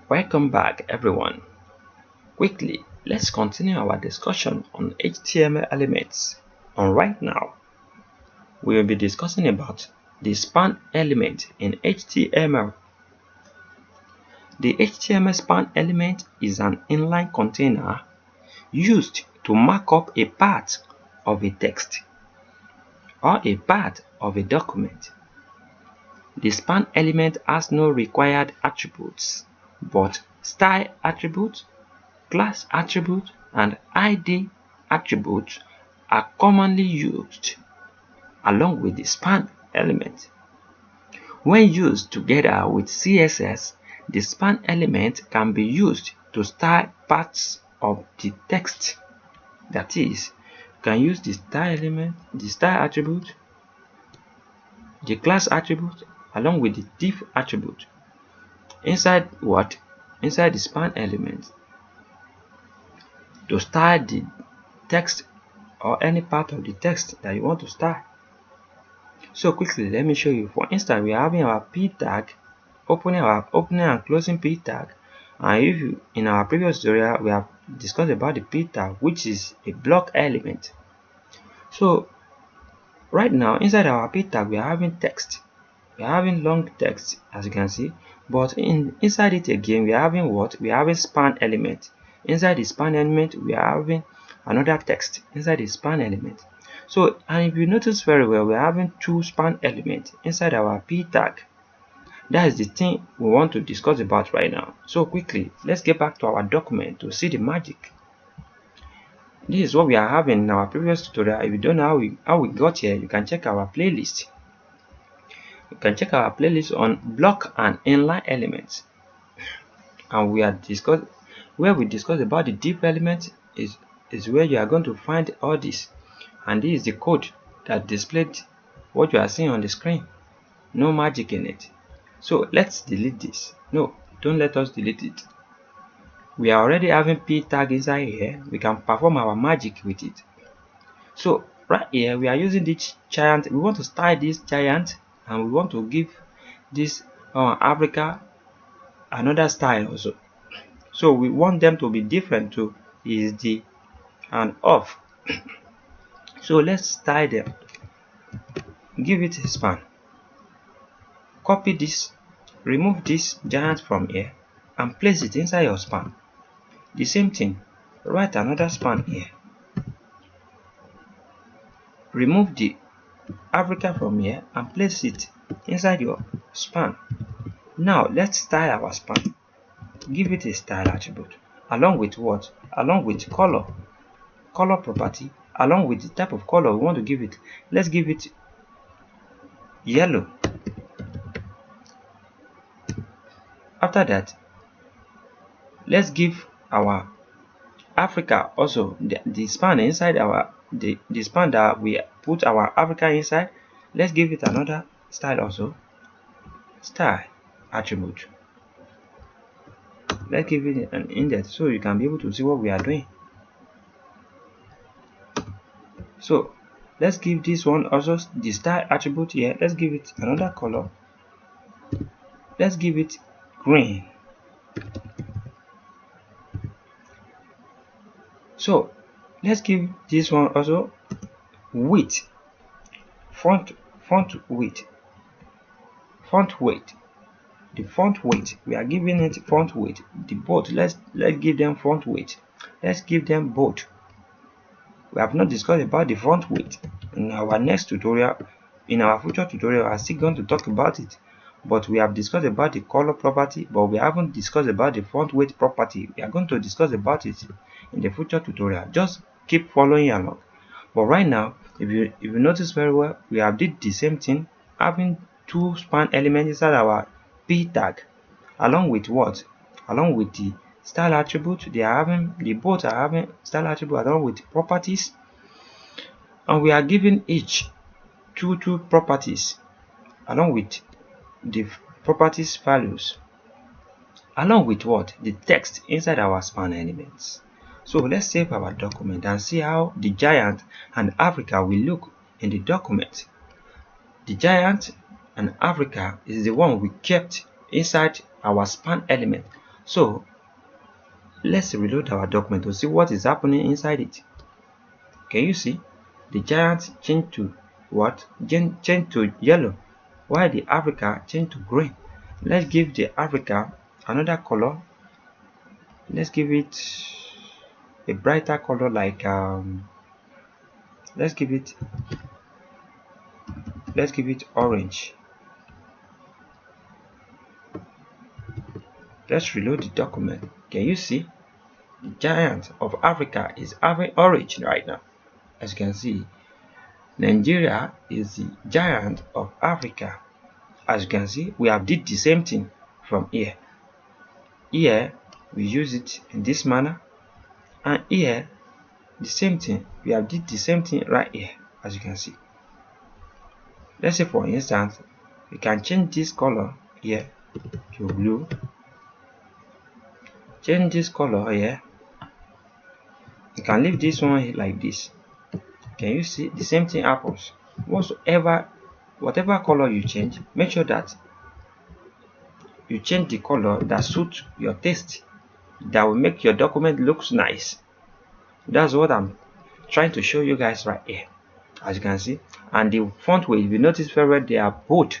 Welcome back everyone. Quickly, let's continue our discussion on HTML elements. And right now, we will be discussing about the span element in HTML. The HTML span element is an inline container used to mark up a part of a text or a part of a document. The span element has no required attributes, but style attributes, class attributes, and ID attributes are commonly used along with the span element. When used together with CSS, the span element can be used to style parts of the text. That is, you can use the style element, the style attribute, the class attribute, along with the div attribute. Inside what? Inside the span element to style the text or any part of the text that you want to style. So quickly, let me show you. For instance, we are having our p tag, opening and closing p tag. And if you, in our previous tutorial, we have discussed about the p tag, which is a block element. So right now, inside our p tag, we are having text. We are having long text, as you can see. But inside it again, we are having what? We are having span element. Inside the span element, we are having another text inside the span element. So, and if you notice very well, we are having two span elements inside our p tag. That is the thing we want to discuss about right now. So quickly, let's get back to our document to see the magic. This is what we are having in our previous tutorial. If you don't know how we got here, you can check our playlist. You can check our playlist on block and inline elements. And we are where we discuss about the div element is where you are going to find all this. And this is the code that displayed what you are seeing on the screen. No magic in it. So let's delete this. No, don't let us delete it. We are already having p tag inside here. We can perform our magic with it. So right here we are using this giant. We want to style this giant and we want to give this Africa another style also. So we want them to be different to is the and off. So let's style them. Give it a span. Copy this, remove this giant from here and place it inside your span. The same thing, write another span here. Remove the Africa from here and place it inside your span. Now let's style our span. Give it a style attribute. Along with what? Along with color property, along with the type of color we want to give it. Let's give it yellow. After that, let's give our Africa also the span inside our the span that we put our Africa inside. Let's give it another style also. Style attribute. Let's give it an index so you can be able to see what we are doing. So let's give this one also the style attribute here. Let's give it another color. Let's give it green. So let's give this one also width, font width, font weight. The font weight, we are giving it font weight. The both, let's give them font weight. Let's give them both. We have not discussed about the font weight in our next tutorial. In our future tutorial, we are still going to talk about it. But we have discussed about the color property, but we haven't discussed about the font weight property. We are going to discuss about it in the future tutorial. Just keep following along. But right now, if you notice very well, we have did the same thing, having two span elements inside our p tag, along with what? Along with the style attribute. They both are having style attribute along with properties, and we are giving each two properties along with the properties values, along with what? The text inside our span elements. So let's save our document and see how the giant and Africa will look in the document. The giant and Africa is the one we kept inside our span element, So let's reload our document to see what is happening inside it. Can you see the giant change to what? Change to yellow, while the Africa change to green. Let's give the Africa another color. Let's give it a brighter color, like let's give it orange. Let's reload the document. Can you see the giant of Africa is having orange right now? As you can see, Nigeria is the giant of Africa. As you can see, we have did the same thing from here. Here we use it in this manner, and here the same thing. We have did the same thing right here. As you can see, let's say for instance, we can change this color here to blue. Change this color here. You can leave this one like this. Can you see the same thing happens? Whatever color you change, make sure that you change the color that suits your taste, that will make your document looks nice. That's what I'm trying to show you guys right here. As you can see, and the font weight, if you notice very well, they are both,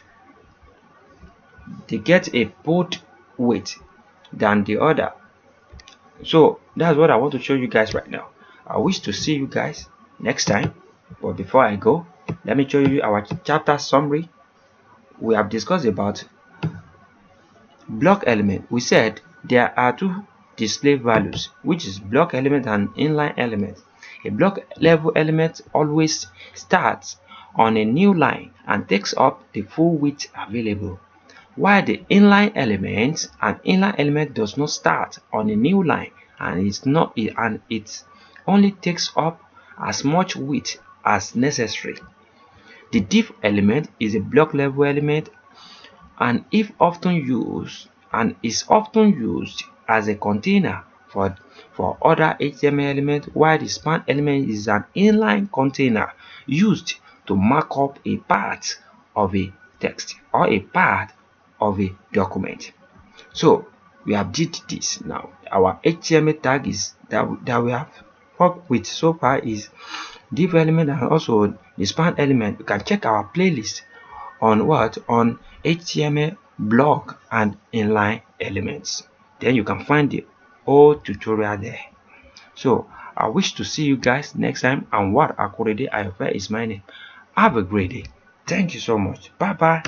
they get a bold weight than the other. So that's what I want to show you guys right now. I wish to see you guys next time, but before I go, let me show you our chapter summary. We have discussed about block element. We said there are two display values, which is block element and inline element. A block level element always starts on a new line and takes up the full width available, while the inline element does not start on a new line and it only takes up as much width as necessary. The div element is a block level element and is often used as a container for other HTML elements, while the span element is an inline container used to mark up a part of a text or a part of a document. So we have did this. Now our HTML tag is that we have worked with so far is div element and also the span element. You can check our playlist on HTML block and inline elements. Then you can find the whole tutorial there. So I wish to see you guys next time. And what akorede ayofe is my name. Have a great day. Thank you so much. Bye bye.